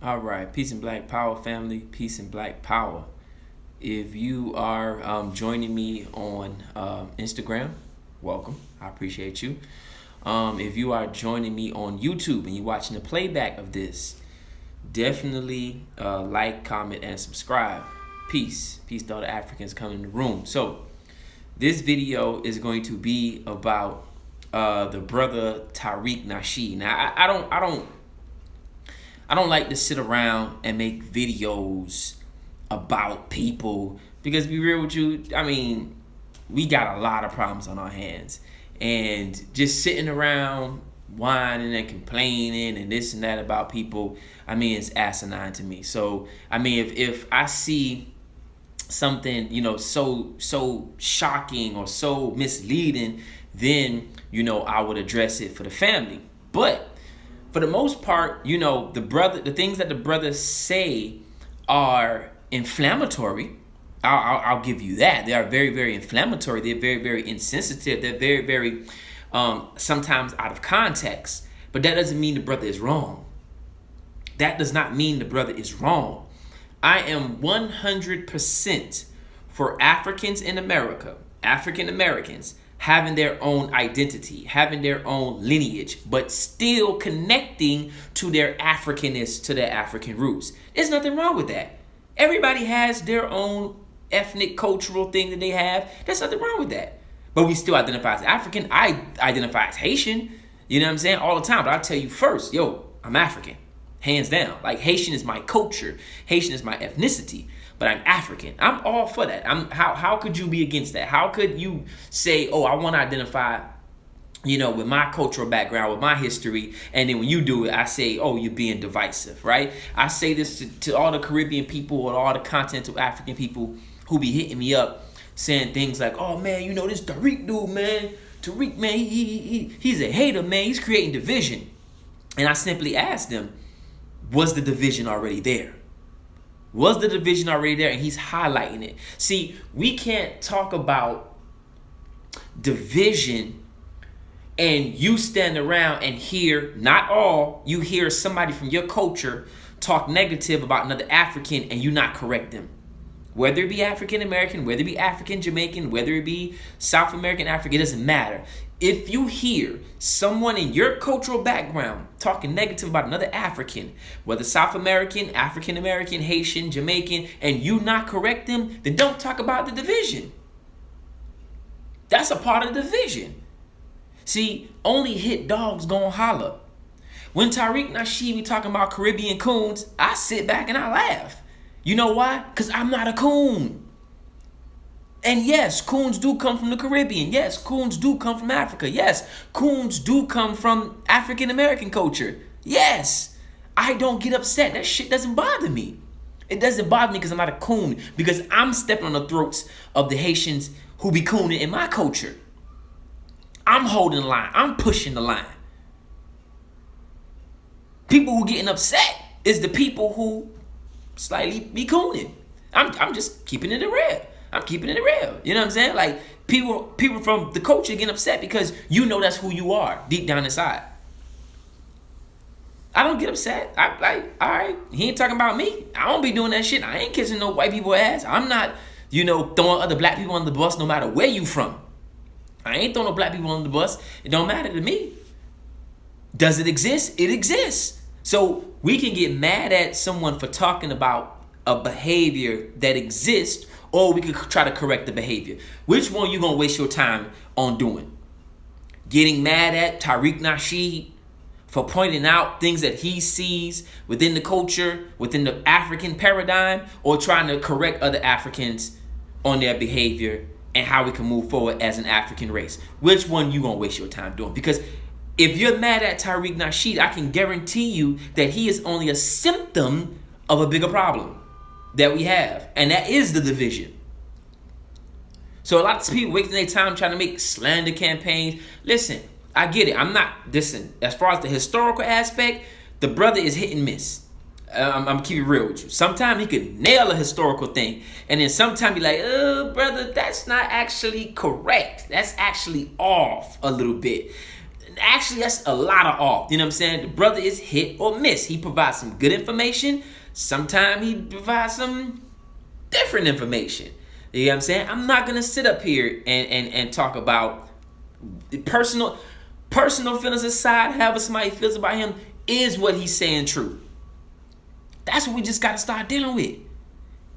All right, peace and black power, family. Peace and black power. If you are joining me on Instagram, welcome. I appreciate you. If you are joining me on YouTube and you're watching the playback of this, definitely like, comment, and subscribe. Peace to all the Africans coming in the room. So, this video is going to be about the brother Tariq Nasheed. Now, I don't like to sit around and make videos about people because, be real with you, I mean, we got a lot of problems on our hands, and just sitting around whining and complaining and this and that about people, I mean, it's asinine to me. So I mean, if I see something, so shocking or so misleading, then I would address it for the family. But for the most part, the things that the brothers say are inflammatory. I'll give you that. They are very, very inflammatory. They're very, very insensitive. They're very, very sometimes out of context. But that doesn't mean the brother is wrong. That does not mean the brother is wrong. I am 100% for Africans in America, African Americans, having their own identity, having their own lineage, but still connecting to their Africanness, to their African roots. There's nothing wrong with that. Everybody has their own ethnic, cultural thing that they have. There's nothing wrong with that. But we still identify as African. I identify as Haitian, you know what I'm saying, all the time. But I'll tell you first, I'm African, hands down. Like, Haitian is my culture. Haitian is my ethnicity. But I'm African. I'm all for that. How could you be against that? How could you say, I want to identify, with my cultural background, with my history, and then when you do it, I say, you're being divisive, right? I say this to all the Caribbean people or all the continental African people who be hitting me up saying things like, oh man, this Tariq dude, man. Tariq, man, he's a hater, man. He's creating division. And I simply ask them, was the division already there? Was the division already there? And he's highlighting it. See, we can't talk about division and you stand around and hear, you hear somebody from your culture talk negative about another African and you not correct them. Whether it be African American, whether it be African Jamaican, whether it be South American African, it doesn't matter. If you hear someone in your cultural background talking negative about another African, whether South American, African American, Haitian, Jamaican, and you not correct them, then don't talk about the division. That's a part of the division. See, only hit dogs gonna holler. When Tariq Nasheed be talking about Caribbean coons, I sit back and I laugh. You know why? Because I'm not a coon. And yes, coons do come from the Caribbean. Yes, coons do come from Africa. Yes, coons do come from African American culture. Yes, I don't get upset. That shit doesn't bother me. It doesn't bother me because I'm not a coon. Because I'm stepping on the throats of the Haitians who be cooning in my culture. I'm holding the line. I'm pushing the line. People who getting upset is the people who slightly be cooning. I'm just keeping it real. I'm keeping it real. You know what I'm saying? Like, people from the culture getting upset because that's who you are deep down inside. I don't get upset. I like, all right, he ain't talking about me. I don't be doing that shit. I ain't kissing no white people ass. I'm not, throwing other black people on the bus no matter where you from. I ain't throwing no black people on the bus. It don't matter to me. Does it exist? It exists. So we can get mad at someone for talking about a behavior that exists, or we could try to correct the behavior. Which one you gonna waste your time on doing? Getting mad at Tariq Nasheed for pointing out things that he sees within the culture, within the African paradigm, or trying to correct other Africans on their behavior and how we can move forward as an African race? Which one you gonna waste your time doing? Because if you're mad at Tariq Nasheed, I can guarantee you that he is only a symptom of a bigger problem that we have, and that is the division. So a lot of people wasting their time trying to make slander campaigns. Listen, I get it. As far as the historical aspect, the brother is hit and miss. I'm gonna keep it real with you. Sometimes he could nail a historical thing, and then sometimes be like, brother, that's not actually correct. That's actually off a little bit. Actually, that's a lot of off. You know what I'm saying? The brother is hit or miss. He provides some good information. Sometimes he provides some different information. You know what I'm saying? I'm not gonna sit up here and talk about personal feelings aside. However somebody feels about him, is what he's saying true? That's what we just gotta start dealing with.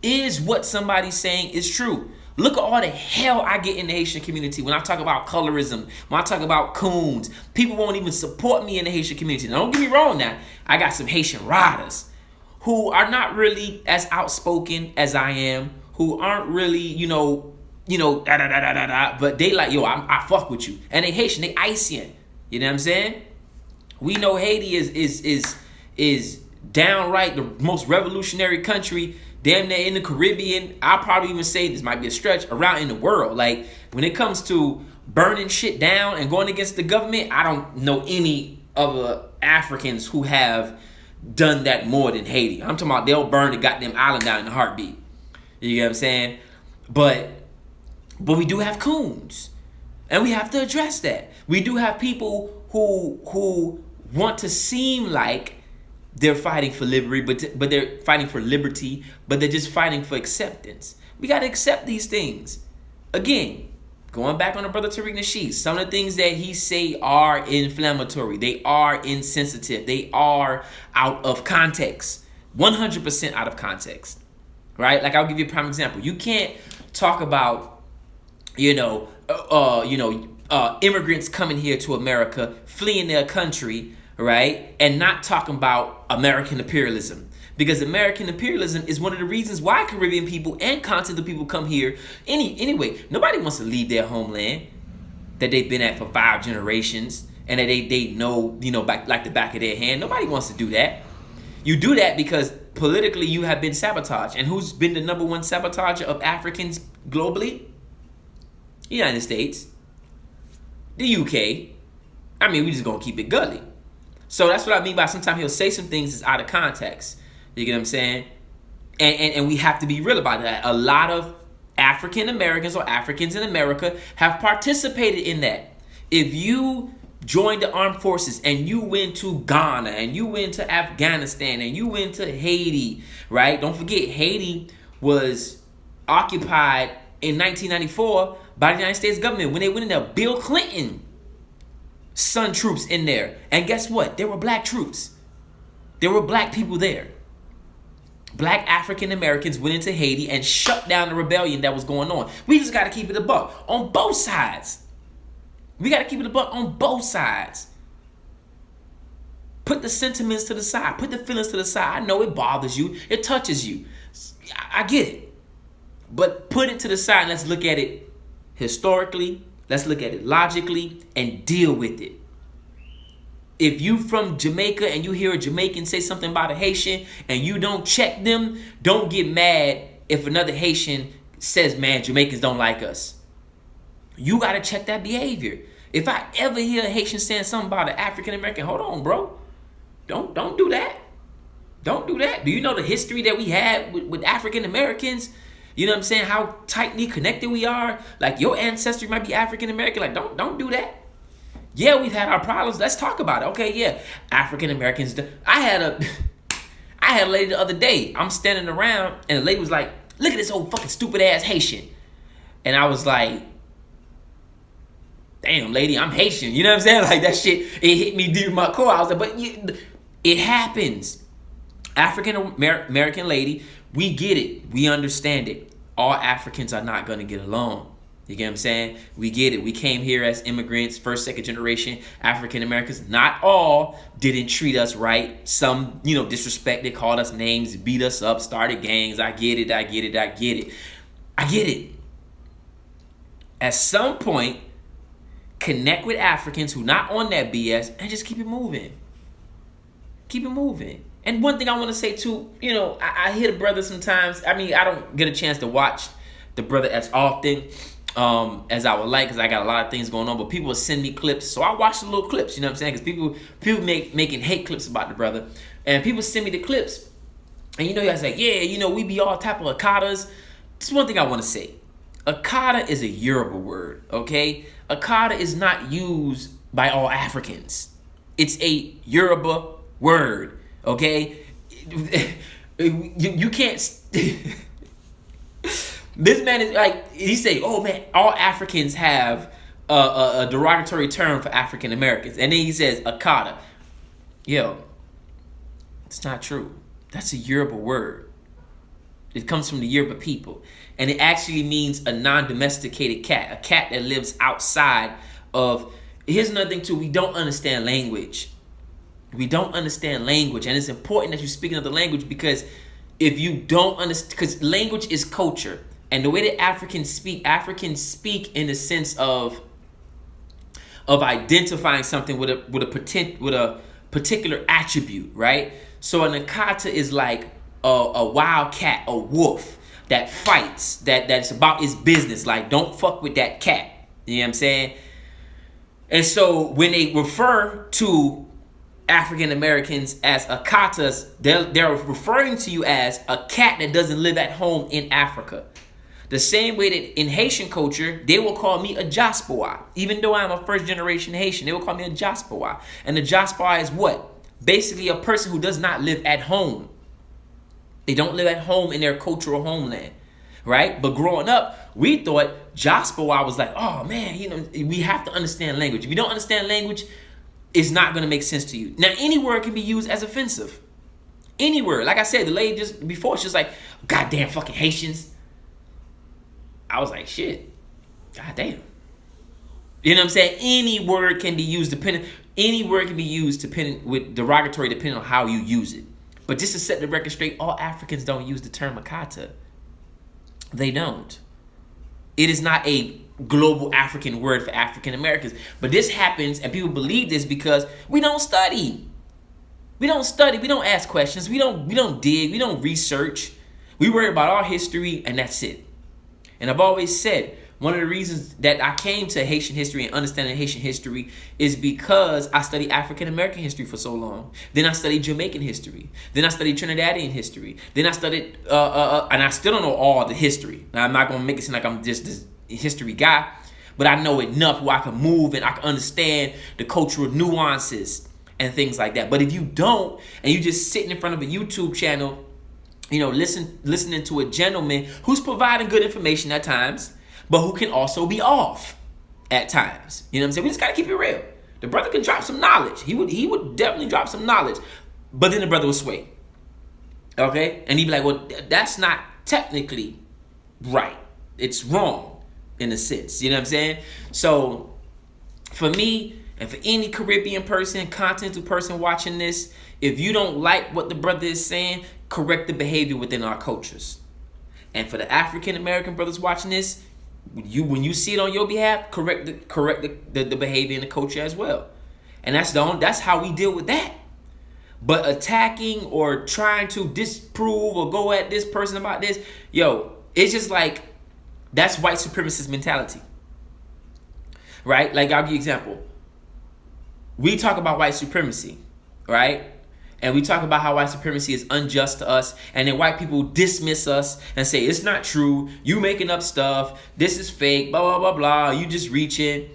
Is what somebody's saying is true? Look at all the hell I get in the Haitian community when I talk about colorism, when I talk about coons. People won't even support me in the Haitian community. Now, don't get me wrong now. I got some Haitian riders who are not really as outspoken as I am, who aren't really, but they like, yo, I fuck with you. And they Haitian, they Haitian. You know what I'm saying? We know Haiti is downright the most revolutionary country damn near in the Caribbean. I'll probably even say this might be a stretch, around in the world. Like, when it comes to burning shit down and going against the government, I don't know any other Africans who have done that more than Haiti. I'm talking about they'll burn the goddamn island down in a heartbeat. You get what I'm saying? But we do have coons. And we have to address that. We do have people who want to seem like they're fighting for liberty, but they're fighting for liberty, but they're just fighting for acceptance. We got to accept these things. Again, going back on the brother Tariq Nasheed, some of the things that he say are inflammatory. They are insensitive. They are out of context. 100% out of context. Right? Like, I'll give you a prime example. You can't talk about, immigrants coming here to America, fleeing their country, right, and not talking about American imperialism. Because American imperialism is one of the reasons why Caribbean people and continental people come here. Anyway, nobody wants to leave their homeland that they've been at for 5 generations and that they know, back like the back of their hand. Nobody wants to do that. You do that because politically you have been sabotaged. And who's been the number one sabotager of Africans globally? United States. The UK. I mean, we just gonna keep it gully. So that's what I mean by sometimes he'll say some things that's out of context. You get what I'm saying? And we have to be real about that. A lot of African Americans or Africans in America have participated in that. If you joined the armed forces and you went to Ghana and you went to Afghanistan and you went to Haiti, right? Don't forget, Haiti was occupied in 1994 by the United States government. When they went in there, Bill Clinton sent troops in there. And guess what? There were black troops. There were black people there. Black African Americans went into Haiti and shut down the rebellion that was going on. We just got to keep it a buck on both sides. We got to keep it a buck on both sides. Put the sentiments to the side. Put the feelings to the side. I know it bothers you. It touches you. I get it. But put it to the side and let's look at it historically. Let's look at it logically and deal with it. If you from Jamaica and you hear a Jamaican say something about a Haitian and you don't check them, don't get mad if another Haitian says, man, Jamaicans don't like us. You got to check that behavior. If I ever hear a Haitian saying something about an African American, hold on, bro. Don't do that. Don't do that. Do you know the history that we had with African Americans? You know what I'm saying? How tightly connected we are. Like, your ancestry might be African American. Like, don't do that. Yeah, we've had our problems. Let's talk about it. Okay, yeah. African Americans. I had a lady the other day. I'm standing around and the lady was like, look at this old fucking stupid ass Haitian. And I was like, damn, lady, I'm Haitian. You know what I'm saying? Like, that shit, it hit me deep in my core. I was like, but it happens. African American lady, we get it. We understand it. All Africans are not going to get along. You get what I'm saying? We get it. We came here as immigrants, first, second generation African Americans. Not all didn't treat us right. Some, disrespected, called us names, beat us up, started gangs. I get it. I get it. At some point, connect with Africans who not on that BS and just keep it moving. Keep it moving. And one thing I want to say too, I hear the brother sometimes. I mean, I don't get a chance to watch the brother as often as I would like, because I got a lot of things going on. But people will send me clips, so I watch the little clips. You know what I'm saying? Because people making hate clips about the brother, and people send me the clips, and you guys like, yeah, we be all type of Akadas. This is one thing I want to say. Akada is a Yoruba word, okay? Akada is not used by all Africans. It's a Yoruba word, okay? You can't... This man is like, he say, oh man, all Africans have a derogatory term for African Americans. And then he says, Akata. Yo, it's not true. That's a Yoruba word. It comes from the Yoruba people. And it actually means a non-domesticated cat. A cat that lives outside of... Here's another thing too. We don't understand language. We don't understand language. And it's important that you speak another language, because if you don't understand... Because language is culture. And the way that Africans speak in the sense of identifying something with a particular attribute, right? So an Akata is like a wild cat, a wolf that fights, that's about his business. Like, don't fuck with that cat. You know what I'm saying? And so when they refer to African Americans as Akatas, they're referring to you as a cat that doesn't live at home in Africa. The same way that in Haitian culture, they will call me a Jaspawa. Even though I'm a first generation Haitian, they will call me a Jaspawa. And a Jaspawa is what? Basically a person who does not live at home. They don't live at home in their cultural homeland, right? But growing up, we thought Jaspawa was like, oh man, we have to understand language. If you don't understand language, it's not going to make sense to you. Now, any word can be used as offensive. Any word. Like I said, the lady just before, she was like, goddamn fucking Haitians. I was like, shit, goddamn. You know what I'm saying? Any word can be used with derogatory depending on how you use it. But just to set the record straight, all Africans don't use the term Akata. They don't. It is not a global African word for African Americans. But this happens, and people believe this because we don't study. We don't study. We don't ask questions. We don't dig. We don't research. We worry about our history, and that's it. And I've always said, one of the reasons that I came to Haitian history and understanding Haitian history is because I studied African American history for so long. Then I studied Jamaican history. Then I studied Trinidadian history. Then I studied, and I still don't know all the history. Now, I'm not going to make it seem like I'm just this history guy, but I know enough where I can move and I can understand the cultural nuances and things like that. But if you don't, and you just sitting in front of a YouTube channel, listening to a gentleman who's providing good information at times, but who can also be off at times. You know what I'm saying? We just gotta keep it real. The brother can drop some knowledge. He would definitely drop some knowledge, but then the brother would sway. Okay? And he'd be like, well, that's not technically right. It's wrong in a sense. You know what I'm saying? So for me, and for any Caribbean person, continental person watching this, if you don't like what the brother is saying, correct the behavior within our cultures. And for the African American brothers watching this, when you see it on your behalf, correct the behavior and the culture as well. And that's how we deal with that. But attacking or trying to disprove or go at this person about this, it's just like, that's white supremacist mentality. Right? Like, I'll give you an example. We talk about white supremacy, right? And we talk about how white supremacy is unjust to us. And then white people dismiss us and say, it's not true. You making up stuff. This is fake. Blah, blah, blah, blah. You just reaching.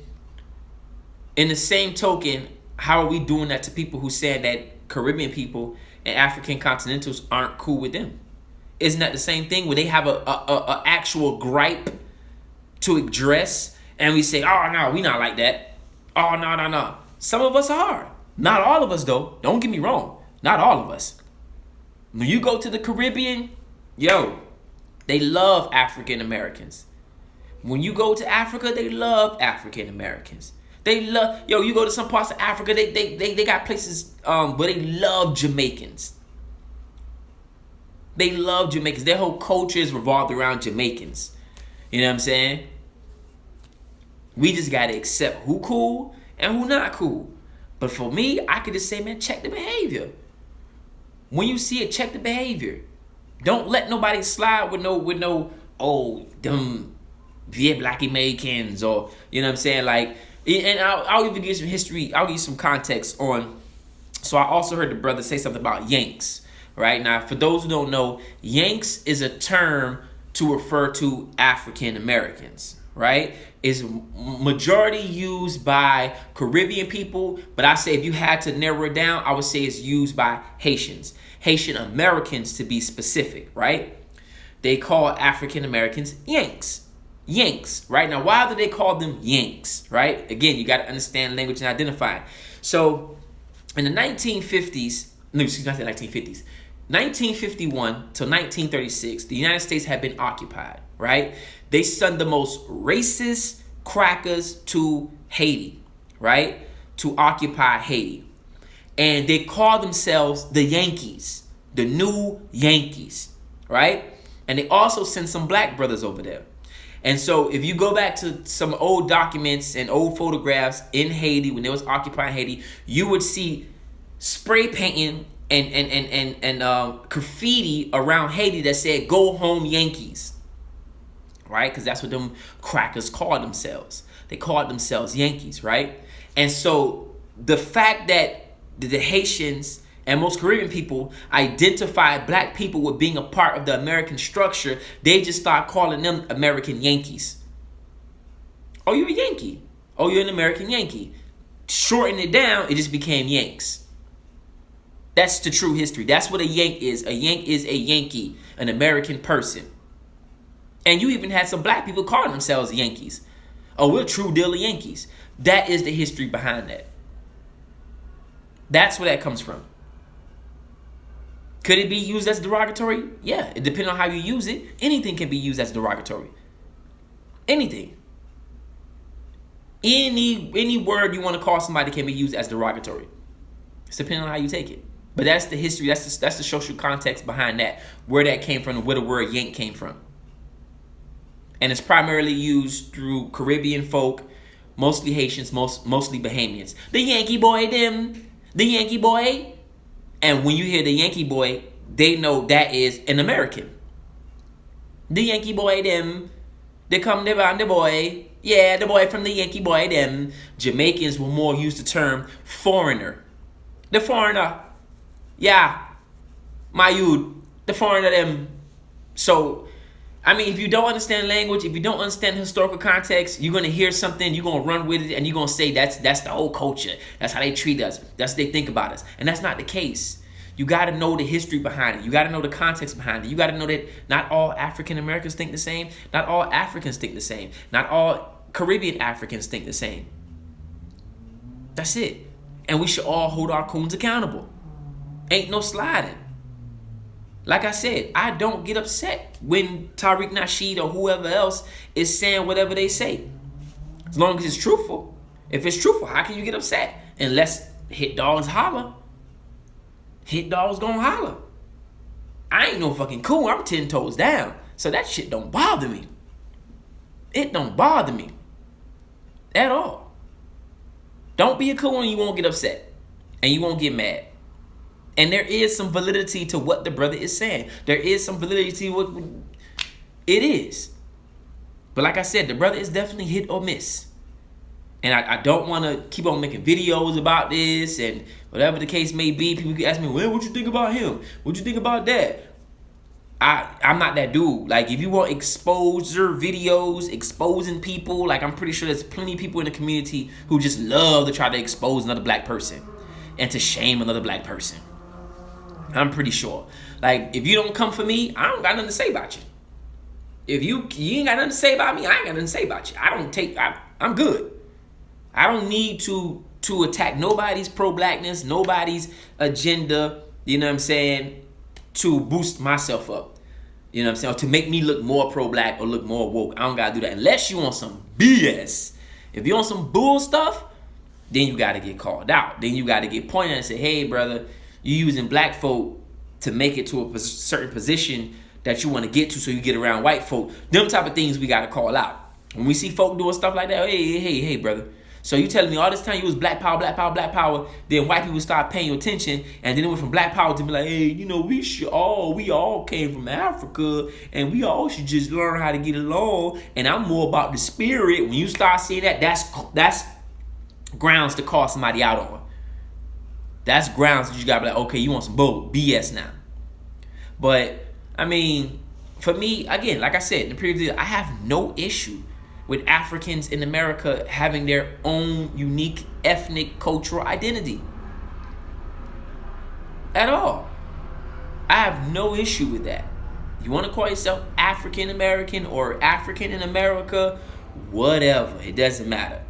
In the same token, how are we doing that to people who said that Caribbean people and African continentals aren't cool with them? Isn't that the same thing where they have a actual gripe to address? And we say, oh, no, we not like that. Oh, no. Some of us are. Not all of us, though. Don't get me wrong. Not all of us. When you go to the Caribbean, they love African Americans. When you go to Africa, they love African Americans. They love, you go to some parts of Africa, they got places where they love Jamaicans. They love Jamaicans. Their whole culture is revolved around Jamaicans. You know what I'm saying? We just got to accept who cool and who not cool. But for me, I could just say, man, check the behavior. When you see it, check the behavior. Don't let nobody slide with no, oh, them Black Americans, or, you know what I'm saying? Like, and I'll even give you some history. I'll give you some context on. So I also heard the brother say something about Yanks, right? Now, for those who don't know, Yanks is a term to refer to African Americans, right, is majority used by Caribbean people, but I say if you had to narrow it down, I would say it's used by Haitians, Haitian Americans to be specific, right? They call African Americans Yanks. Yanks, right? Now, why do they call them Yanks, right? Again, you got to understand language and identify. So, in the 1950s, no, excuse me, not the 1950s, 1951 to 1936, the United States had been occupied, right? They sent the most racist crackers to Haiti, right? To occupy Haiti. And they call themselves the Yankees, the new Yankees, right? And they also sent some black brothers over there. And so if you go back to some old documents and old photographs in Haiti when they was occupying Haiti, you would see spray painting and graffiti around Haiti that said "Go home Yankees," right? Because that's what them crackers called themselves. They called themselves Yankees, right? And so the fact that the Haitians and most Caribbean people identify black people with being a part of the American structure, they just start calling them American Yankees. Oh, you're a Yankee. Oh, you're an American Yankee. Shorten it down, it just became Yanks. That's the true history. That's what a Yank is. A Yank is a Yankee, an American person. And you even had some black people calling themselves Yankees. Oh, we're true dealer Yankees. That is the history behind that. That's where that comes from. Could it be used as derogatory? Yeah, it depends on how you use it. Anything can be used as derogatory. Anything. Any word you want to call somebody can be used as derogatory. It's depending on how you take it. But that's the history. That's the social context behind that. Where that came from and where the word Yank came from. And it's primarily used through Caribbean folk, mostly Haitians, mostly Bahamians. The Yankee boy, them. The Yankee boy. And when you hear the Yankee boy, they know that is an American. The Yankee boy, them. They come there on the boy. Yeah, the boy from the Yankee boy, them. Jamaicans will more use the term foreigner. The foreigner. Yeah. My youth. The foreigner, them. So, I mean, if you don't understand language, if you don't understand historical context, you're going to hear something, you're going to run with it, and you're going to say that's the whole culture. That's how they treat us. That's what they think about us. And that's not the case. You got to know the history behind it. You got to know the context behind it. You got to know that not all African Americans think the same. Not all Africans think the same. Not all Caribbean Africans think the same. That's it. And we should all hold our coons accountable. Ain't no sliding. Like I said, I don't get upset when Tariq Nasheed or whoever else is saying whatever they say. As long as it's truthful. If it's truthful, how can you get upset? Unless hit dogs holler. Hit dogs gonna holler. I ain't no fucking coon. I'm 10 toes down. So that shit don't bother me. It don't bother me. At all. Don't be a coon and you won't get upset. And you won't get mad. And there is some validity to what the brother is saying. There is some validity to what it is. But like I said, the brother is definitely hit or miss. And I don't want to keep on making videos about this and whatever the case may be. People can ask me, well, what you think about him? What you think about that? I'm not that dude. Like, if you want exposure videos, exposing people, like, I'm pretty sure there's plenty of people in the community who just love to try to expose another black person and to shame another black person. I'm pretty sure. Like, if you don't come for me, I don't got nothing to say about you. If you ain't got nothing to say about me, I ain't got nothing to say about you. I'm good. I don't need to attack nobody's pro-blackness, nobody's agenda, you know what I'm saying, to boost myself up. You know what I'm saying? Or to make me look more pro-black or look more woke. I don't got to do that. Unless you want some BS. If you want some bull stuff, then you got to get called out. Then you got to get pointed and say, hey, brother, you using black folk to make it to a certain position that you want to get to so you get around white folk. Them type of things we got to call out. When we see folk doing stuff like that, hey, brother. So you telling me all this time you was black power, then white people start paying you attention, and then it went from black power to be like, hey, you know, we all came from Africa, and we all should just learn how to get along, and I'm more about the spirit. When you start seeing that, that's grounds to call somebody out on. That's grounds that you gotta be like, okay, you want some bull BS now. But I mean, for me, again, like I said in the previous video, I have no issue with Africans in America having their own unique ethnic cultural identity. At all. I have no issue with that. You want to call yourself African American or African in America, whatever. It doesn't matter.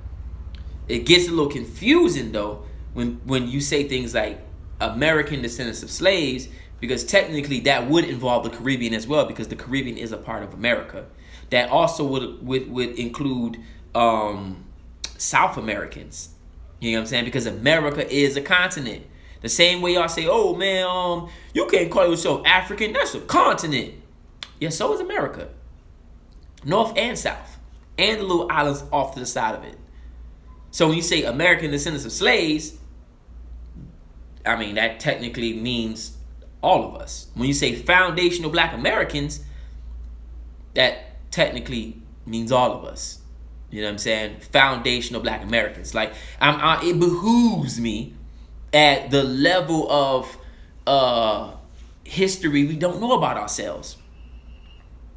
It gets a little confusing though when you say things like American descendants of slaves, because technically that would involve the Caribbean as well, because the Caribbean is a part of America. That also would include South Americans. You know what I'm saying? Because America is a continent. The same way y'all say, oh man, you can't call yourself African. That's a continent. Yeah, so is America. North and South. And the little islands off to the side of it. So when you say American descendants of slaves, I mean, that technically means all of us. When you say foundational black Americans, that technically means all of us. You know what I'm saying? Foundational black Americans. Like, it behooves me at the level of history we don't know about ourselves.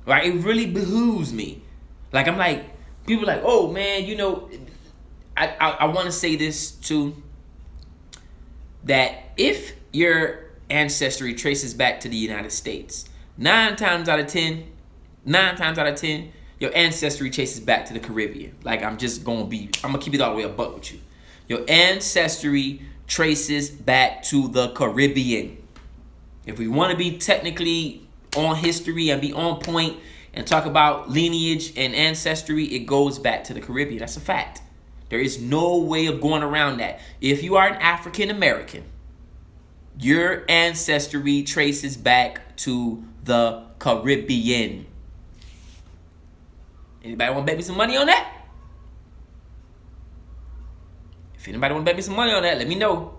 Right? It really behooves me. Like, I'm like, people are like, oh man, you know, I want to say this too, that if your ancestry traces back to the United States, 9 times out of 10, your ancestry traces back to the Caribbean. Like, I'm gonna keep it all the way a buck with you. Your ancestry traces back to the Caribbean. If we want to be technically on history and be on point and talk about lineage and ancestry, it goes back to the Caribbean. That's a fact. There is no way of going around that. If you are an African American, your ancestry traces back to the Caribbean. Anybody want to bet me some money on that? If anybody want to bet me some money on that, let me know.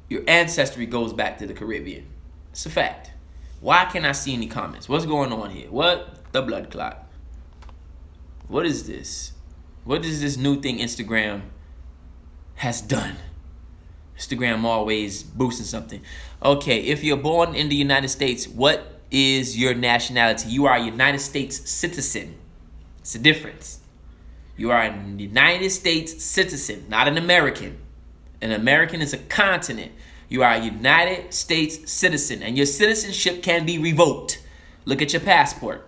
Your ancestry goes back to the Caribbean. It's a fact. Why can't I see any comments? What's going on here? What the blood clot? What is this? What is this new thing Instagram has done? Instagram always boosting something. Okay, if you're born in the United States, what is your nationality? You are a United States citizen. It's a difference. You are a United States citizen, not an American. An American is a continent. You are a United States citizen, and your citizenship can be revoked. Look at your passport.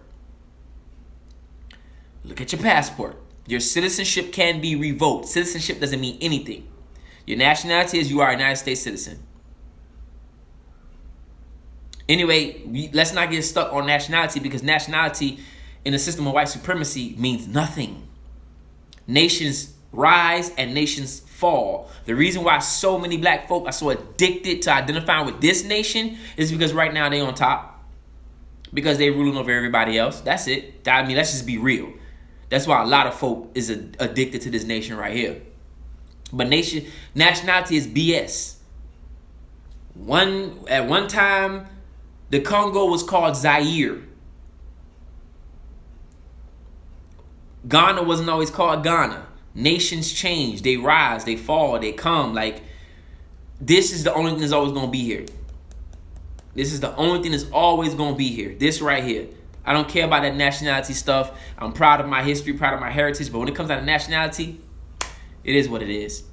Look at your passport. Your citizenship can be revoked. Citizenship doesn't mean anything. Your nationality is you are a United States citizen. Anyway, let's not get stuck on nationality, because nationality in the system of white supremacy means nothing. Nations rise and nations fall. The reason why so many black folk are so addicted to identifying with this nation is because right now they on top. Because they ruling over everybody else. That's it. I mean, let's just be real. That's why a lot of folk is addicted to this nation right here. But nationality is BS. At one time, the Congo was called Zaire. Ghana wasn't always called Ghana. Nations change. They rise. They fall. They come. Like, this is the only thing that's always going to be here. This is the only thing that's always going to be here. This right here. I don't care about that nationality stuff. I'm proud of my history, proud of my heritage. But when it comes down to nationality, it is what it is.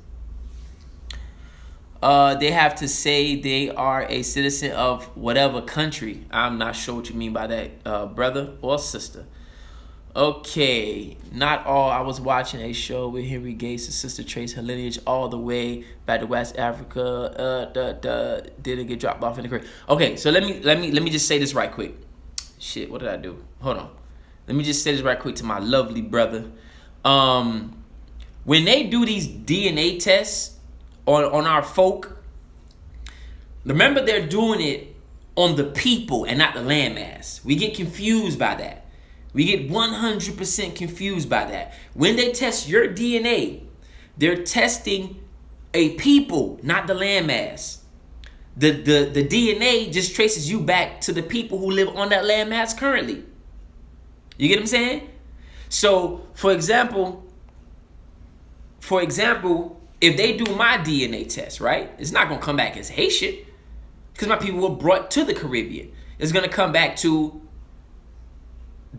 They have to say they are a citizen of whatever country. I'm not sure what you mean by that, brother or sister. Okay, not all. I was watching a show with Henry Gates' sister traced her lineage all the way back to West Africa. Didn't get dropped off in the crib. Okay, so let me just say this right quick. Shit, what did I do? Hold on. Let me just say this right quick to my lovely brother. When they do these DNA tests on our folk, remember they're doing it on the people and not the landmass. We get confused by that. We get 100% confused by that. When they test your DNA, they're testing a people, not the landmass. The DNA just traces you back to the people who live on that landmass currently. You get what I'm saying? So, for example, if they do my DNA test, right? It's not going to come back as Haitian, because my people were brought to the Caribbean. It's going to come back to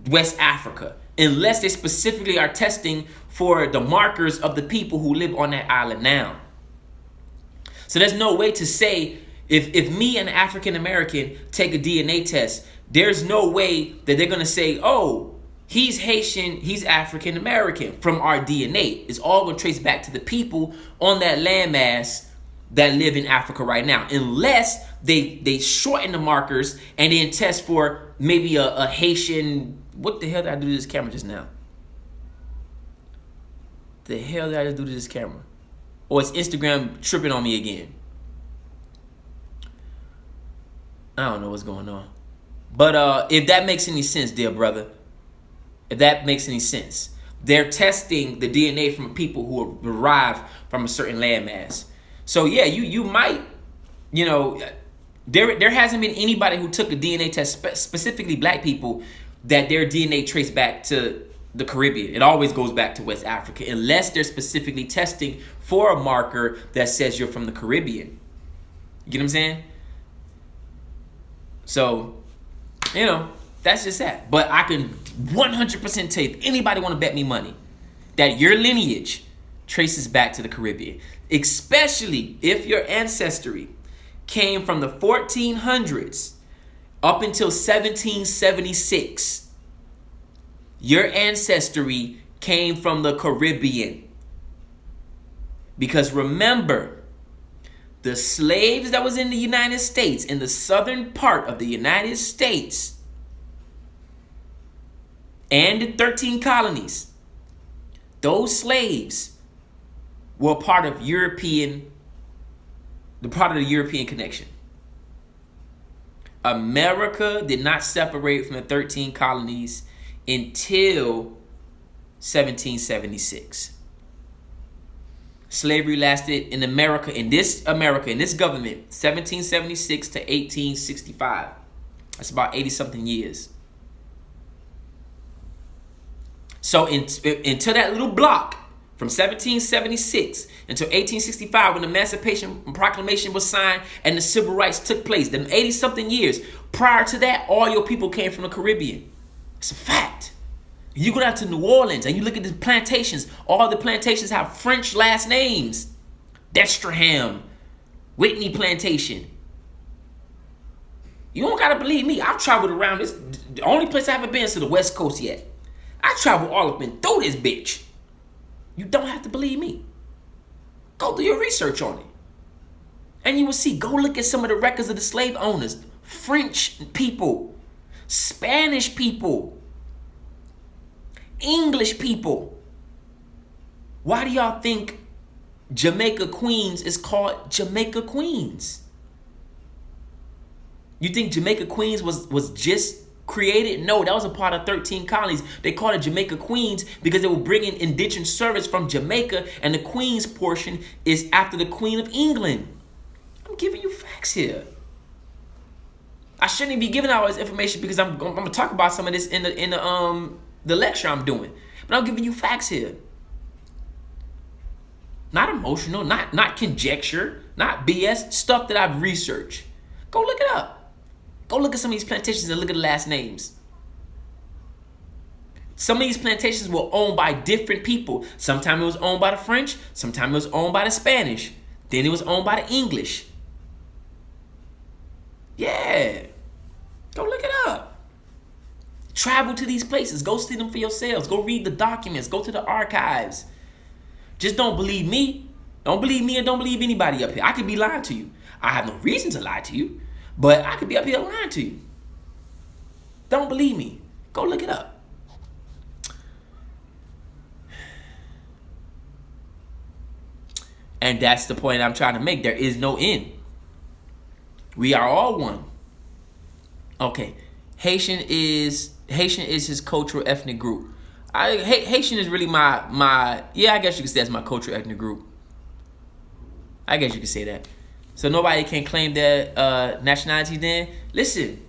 West Africa. unless they specifically are testing for the markers of the people who live on that island now. So there's no way to say, if me, an African American, take a DNA test, there's no way that they're going to say, oh, he's Haitian, he's African American from our DNA. It's all going to trace back to the people on that landmass that live in Africa right now, unless they shorten the markers and then test for maybe a Haitian. What the hell did I do to this camera just now? The hell did I just do to this camera? Or is Instagram tripping on me again? I don't know what's going on. But if that makes any sense, dear brother, if that makes any sense, they're testing the DNA from people who arrived from a certain landmass. So yeah, you might, there hasn't been anybody who took a DNA test, specifically black people, that their DNA traced back to the Caribbean. It always goes back to West Africa, unless they're specifically testing for a marker that says you're from the Caribbean. You get what I'm saying? So, that's just that. But I can 100% tell you, if anybody want to bet me money, that your lineage traces back to the Caribbean, especially if your ancestry came from the 1400s up until 1776. Your ancestry came from the Caribbean. Because remember, the slaves that was in the United States, in the southern part of the United States, and the 13 colonies, those slaves were part of the European connection. America did not separate from the 13 colonies until 1776. Slavery lasted in this government, 1776 to 1865. That's about 80-something years. So into that little block, from 1776 until 1865, when the Emancipation Proclamation was signed and the Civil Rights took place, them 80-something years, prior to that, all your people came from the Caribbean. It's a fact. You go down to New Orleans and you look at the plantations. All the plantations have French last names. Destraham, Whitney Plantation. You don't gotta believe me. I've traveled around this. The only place I haven't been is to the West Coast yet. I traveled all up and through this bitch. You don't have to believe me. Go do your research on it. And you will see. Go look at some of the records of the slave owners. French people. Spanish people. English people. Why do y'all think Jamaica Queens is called Jamaica Queens? You think Jamaica Queens was just created? No, that was a part of 13 colonies. They called it Jamaica Queens because they were bringing indentured service from Jamaica, and the Queens portion is after the Queen of England. I'm giving you facts here. I shouldn't be giving out this information because I'm going to talk about some of this in the lecture I'm doing. But I'm giving you facts here. Not emotional, not conjecture, not BS, stuff that I've researched. Go look it up. Go look at some of these plantations and look at the last names. Some of these plantations were owned by different people. Sometimes it was owned by the French. Sometimes it was owned by the Spanish. Then it was owned by the English. Yeah. Go look it up. Travel to these places. Go see them for yourselves. Go read the documents. Go to the archives. Just don't believe me. Don't believe me and don't believe anybody up here. I could be lying to you. I have no reason to lie to you, but I could be up here lying to you. Don't believe me. Go look it up. And that's the point I'm trying to make. There is no end. We are all one. Okay. Haitian is his cultural ethnic group. Haitian is really my yeah, I guess you could say that's my cultural ethnic group. I guess you could say that. So nobody can claim their nationality then. Listen,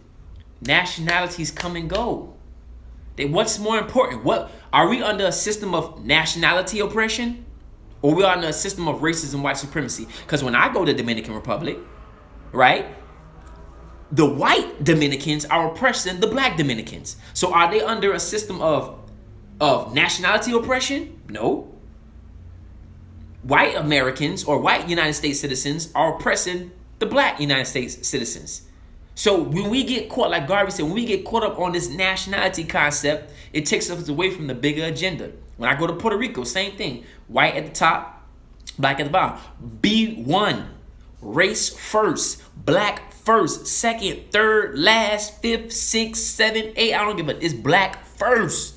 nationalities come and go. What's more important? What are we under a system of nationality oppression? Or we are under a system of racism, white supremacy? Because when I go to Dominican Republic, right, the white Dominicans are oppressing the black Dominicans. So are they under a system of of nationality oppression? No. White Americans or white United States citizens are oppressing the black United States citizens. So when we get caught, like Garvey said, when we get caught up on this nationality concept, it takes us away from the bigger agenda. When I go to Puerto Rico, same thing. White at the top, black at the bottom. B1, race first, black first, second, third, last, fifth, sixth, seventh, eighth. I don't give a, it's black first.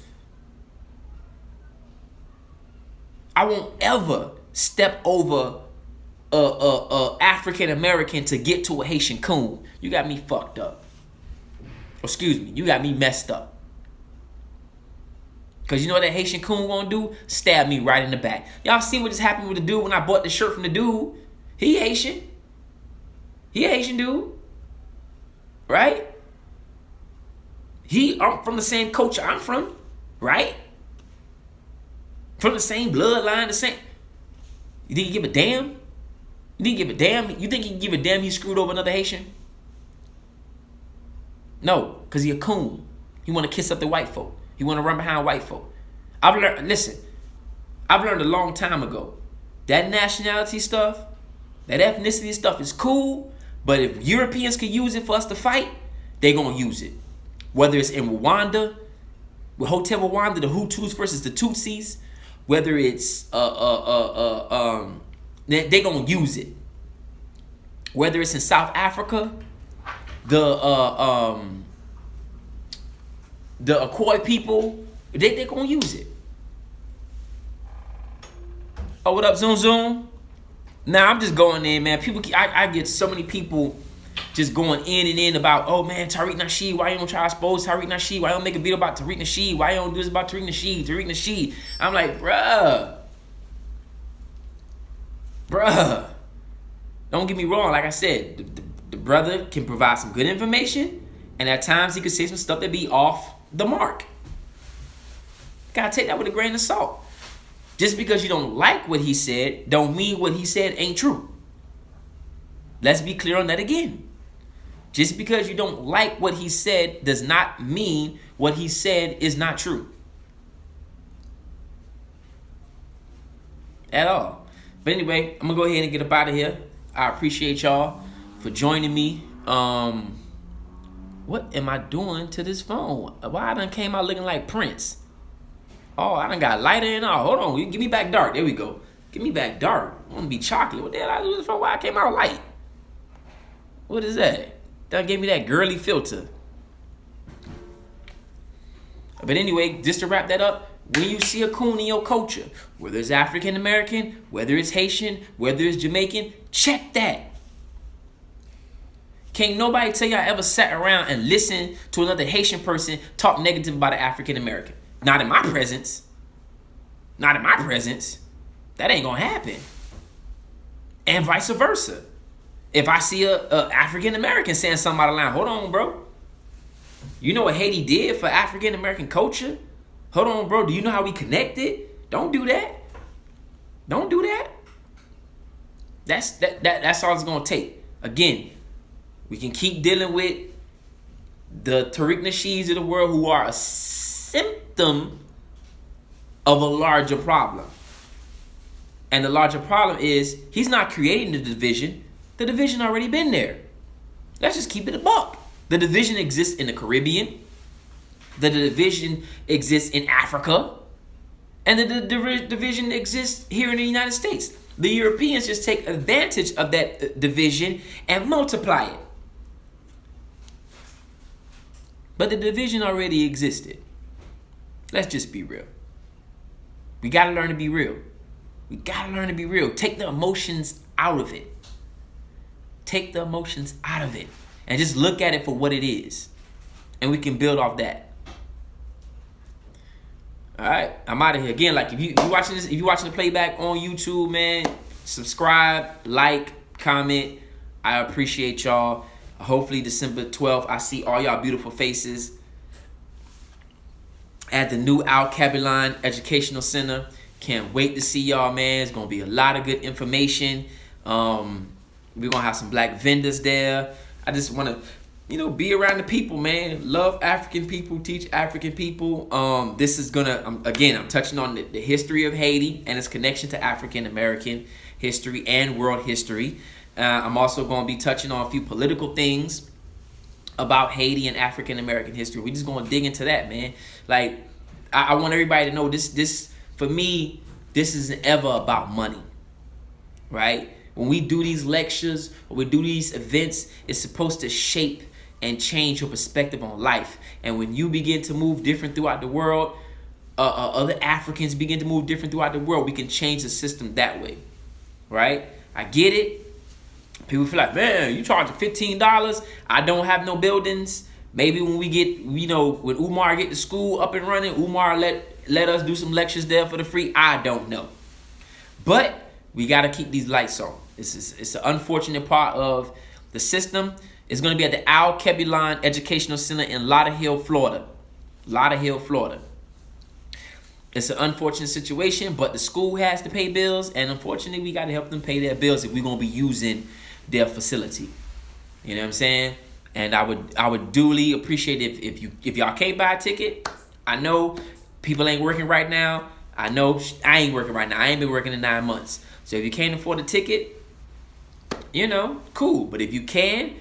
I won't ever step over a African American to get to a Haitian coon. You got me fucked up. Excuse me, you got me messed up. Cause you know what that Haitian coon gonna do? Stab me right in the back. Y'all see what just happened with the dude when I bought the shirt from the dude? He Haitian. He a Haitian dude. Right? I'm from the same culture I'm from. Right? From the same bloodline, the same. You think he give a damn? You think he give a damn? You think he give a damn he screwed over another Haitian? No, because he a coon. He want to kiss up the white folk. He want to run behind white folk. I've learned a long time ago, that nationality stuff, that ethnicity stuff is cool, but if Europeans could use it for us to fight, they going to use it. Whether it's in Rwanda, with Hotel Rwanda, the Hutus versus the Tutsis, whether it's they gonna use it. Whether it's in South Africa, the Akoi people, they gonna use it. Oh, what up, Zoom Zoom? Nah, I'm just going in, man. People, I get so many people just going in and in about, oh man, Tariq Nasheed, why you don't try to expose Tariq Nasheed? Why you don't make a video about Tariq Nasheed? Why you don't do this about Tariq Nasheed? Tariq Nasheed. I'm like, bruh. Don't get me wrong. Like I said, the brother can provide some good information, and at times he could say some stuff that be off the mark. Gotta take that with a grain of salt. Just because you don't like what he said, don't mean what he said ain't true. Let's be clear on that again. Just because you don't like what he said does not mean what he said is not true. At all. But anyway, I'm going to go ahead and get up out of here. I appreciate y'all for joining me. What am I doing to this phone? Why I done came out looking like Prince? Oh, I done got lighter and all. Hold on. Give me back dark. There we go. Give me back dark. I want to be chocolate. What the hell I do this phone? Why I came out light? What is that? That gave me that girly filter. But anyway, just to wrap that up, when you see a coon in your culture, whether it's African American, whether it's Haitian, whether it's Jamaican, check that. Can't nobody tell y'all ever sat around and listened to another Haitian person talk negative about an African American. Not in my presence. Not in my presence. That ain't gonna happen. And vice versa. If I see a African American saying something out of line, hold on, bro. You know what Haiti did for African American culture? Hold on, bro. Do you know how we connected? Don't do that. Don't do that. That's all it's gonna take. Again, we can keep dealing with the Tariq Nasheeds of the world who are a symptom of a larger problem. And the larger problem is he's not creating the division. The division already been there. Let's just keep it a buck. The division exists in the Caribbean. The division exists in Africa. And the division exists here in the United States. The Europeans just take advantage of that division and multiply it. But the division already existed. Let's just be real. We got to learn to be real. We got to learn to be real. Take the emotions out of it. Take the emotions out of it. And just look at it for what it is. And we can build off that. All right, I'm out of here. Again, like if you watching this, if you watching the playback on YouTube, man, subscribe, like, comment. I appreciate y'all. Hopefully December 12th, I see all y'all beautiful faces at the new Al Kabeline Educational Center. Can't wait to see y'all, man. It's gonna be a lot of good information. We're gonna have some black vendors there. I just want to be around the people, man. Love African people, teach African people. This is gonna I'm touching on the history of Haiti and its connection to African American history and world history. I'm also going to be touching on a few political things about Haiti and African American history. We're just going to dig into that, man. Like, I want everybody to know this for me, this isn't ever about money, right? When we do these lectures or we do these events, it's supposed to shape and change your perspective on life. And when you begin to move different throughout the world, other Africans begin to move different throughout the world, we can change the system that way, right? I get it. People feel like, man, you charge $15. I don't have no buildings. Maybe when we get, when Umar get the school up and running, Umar let us do some lectures there for the free. I don't know. But we got to keep these lights on. It's an unfortunate part of the system. It's going to be at the Al Kebulan Educational Center in Lauderhill, Florida. Lauderhill, Florida. It's an unfortunate situation, but the school has to pay bills, and unfortunately, we got to help them pay their bills if we're going to be using their facility. You know what I'm saying? And I would duly appreciate if y'all can't buy a ticket. I know people ain't working right now. I know I ain't working right now. I ain't been working in 9 months. So if you can't afford a ticket, cool. But if you can,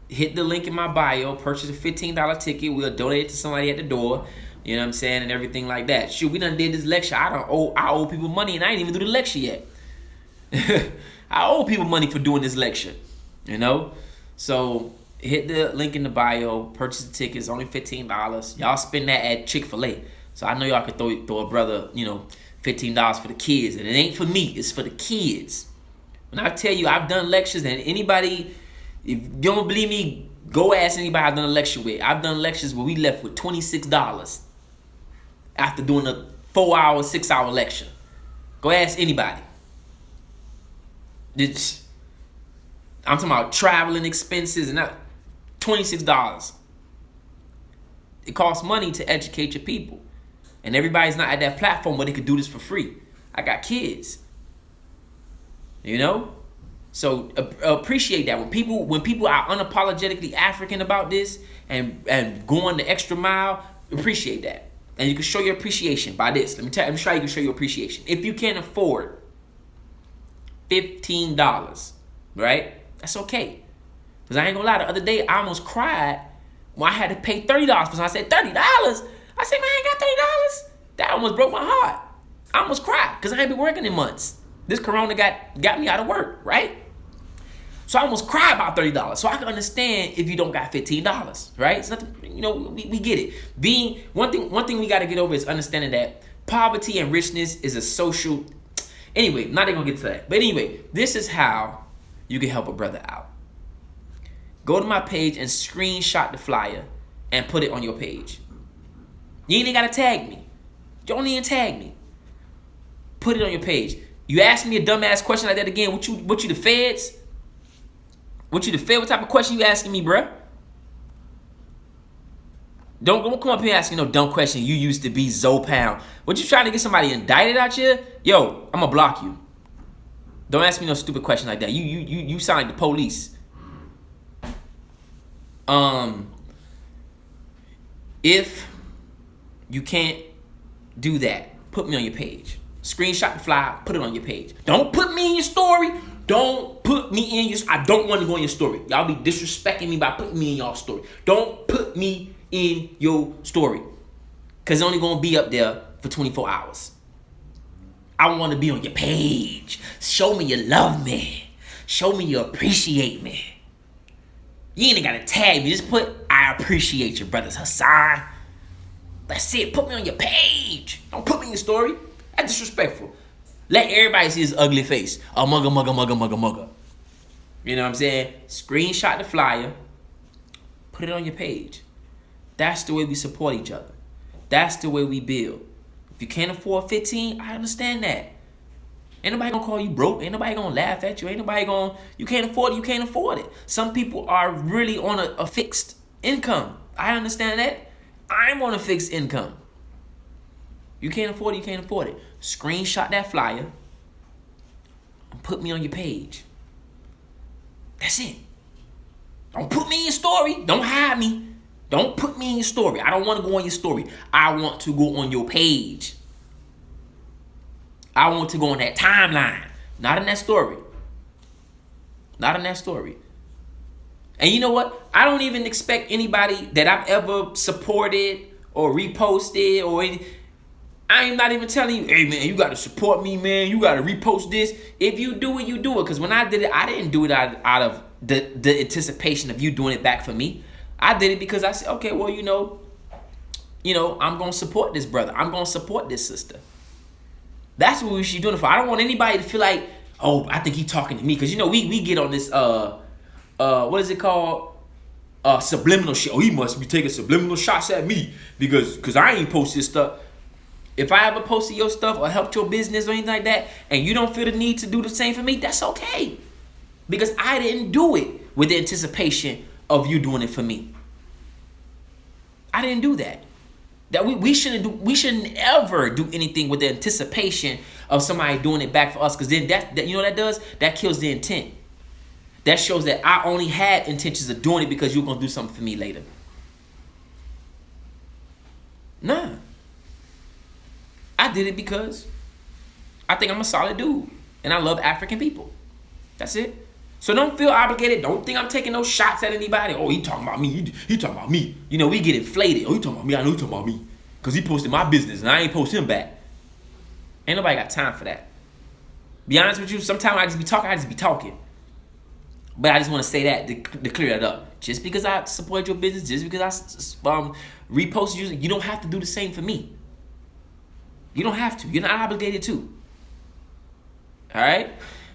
hit the link in my bio, purchase a $15 ticket. We'll donate it to somebody at the door. You know what I'm saying? And everything like that. Shoot, we done did this lecture. I owe people money and I ain't even do the lecture yet. I owe people money for doing this lecture. So hit the link in the bio, purchase the tickets, only $15. Y'all spend that at Chick-fil-A. So I know y'all could throw a brother, $15 for the kids. And it ain't for me, it's for the kids. When I tell you I've done lectures, and anybody, if you don't believe me, go ask anybody I've done a lecture with. I've done lectures where we left with $26 after doing a 4-hour, 6-hour lecture. Go ask anybody. I'm talking about traveling expenses and not $26. It costs money to educate your people. And everybody's not at that platform where they could do this for free. I got kids. So appreciate that. When people are unapologetically African about this and going the extra mile, appreciate that. And you can show your appreciation by this. Let me show you how you can show your appreciation. If you can't afford $15, right? That's okay. Because I ain't gonna lie, the other day I almost cried when I had to pay $30 for something. I said, $30? I said, man, I ain't got $30. That almost broke my heart. I almost cried because I ain't been working in months. This corona got me out of work, right? So I almost cried about $30. So I can understand if you don't got $15, right? It's nothing, we get it. One thing we got to get over is understanding that poverty and richness is a social. Anyway, not even gonna get to that. But anyway, this is how you can help a brother out. Go to my page and screenshot the flyer and put it on your page. You ain't even gotta tag me. Don't even tag me. Put it on your page. You ask me a dumbass question like that again, what you the feds? What you the fed? What type of question you asking me, bruh? Don't come up here asking no dumb question. You used to be Zopound. What you trying to get somebody indicted out here? Yo, I'm gonna block you. Don't ask me no stupid question like that. You sound like the police. If you can't do that, put me on your page. Screenshot the flyer, put it on your page. Don't put me in your story. Don't put me in your. I don't want to go in your story. Y'all be disrespecting me by putting me in y'all story. Don't put me in your story, cause it's only gonna be up there for 24 hours. I want to be on your page. Show me you love me. Show me you appreciate me. You ain't gotta tag me. Just put I appreciate you, brothers Hassan. That's it. Put me on your page. Don't put me in your story. That's disrespectful. Let everybody see his ugly face. A mugga, mugga, mugga, mugga, mugga. You know what I'm saying? Screenshot the flyer. Put it on your page. That's the way we support each other. That's the way we build. If you can't afford 15, I understand that. Ain't nobody gonna call you broke. Ain't nobody gonna laugh at you. Ain't nobody gonna, you can't afford it, you can't afford it. Some people are really on a fixed income. I understand that. I'm on a fixed income. You can't afford it, you can't afford it. Screenshot that flyer and put me on your page. That's it. Don't put me in your story. Don't hide me. Don't put me in your story. I don't want to go on your story. I want to go on your page. I want to go on that timeline. Not in that story. Not in that story. And you know what? I don't even expect anybody that I've ever supported or reposted or any. I am not even telling you, hey man, you got to support me, man. You got to repost this. If you do it, you do it. Because when I did it, I didn't do it out of the anticipation of you doing it back for me. I did it because I said, okay, well, you know, I'm going to support this brother. I'm going to support this sister. That's what we should be doing it for. I don't want anybody to feel like, oh, I think he's talking to me. Because, we get on this, what is it called? Subliminal shit. Oh, he must be taking subliminal shots at me because I ain't posted stuff. If I ever posted your stuff or helped your business or anything like that, and you don't feel the need to do the same for me, that's okay. Because I didn't do it with the anticipation of you doing it for me. I didn't do that. That we shouldn't ever do anything with the anticipation of somebody doing it back for us, because then that you know what that does? That kills the intent. That shows that I only had intentions of doing it because you're gonna do something for me later. Nah. I did it because I think I'm a solid dude and I love African people. That's it. So don't feel obligated. Don't think I'm taking no shots at anybody. Oh, he talking about me. He talking about me. We get inflated. Oh, he talking about me. I know he talking about me. Because he posted my business and I ain't post him back. Ain't nobody got time for that. Be honest with you, sometimes I just be talking. But I just want to say that to clear that up. Just because I support your business, just because I reposted you, you don't have to do the same for me. You don't have to. You're not obligated to. All right?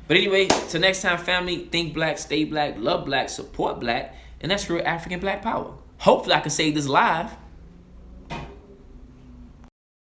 But anyway, till next time, family, think black, stay black, love black, support black, and that's real African black power. Hopefully I can say this live.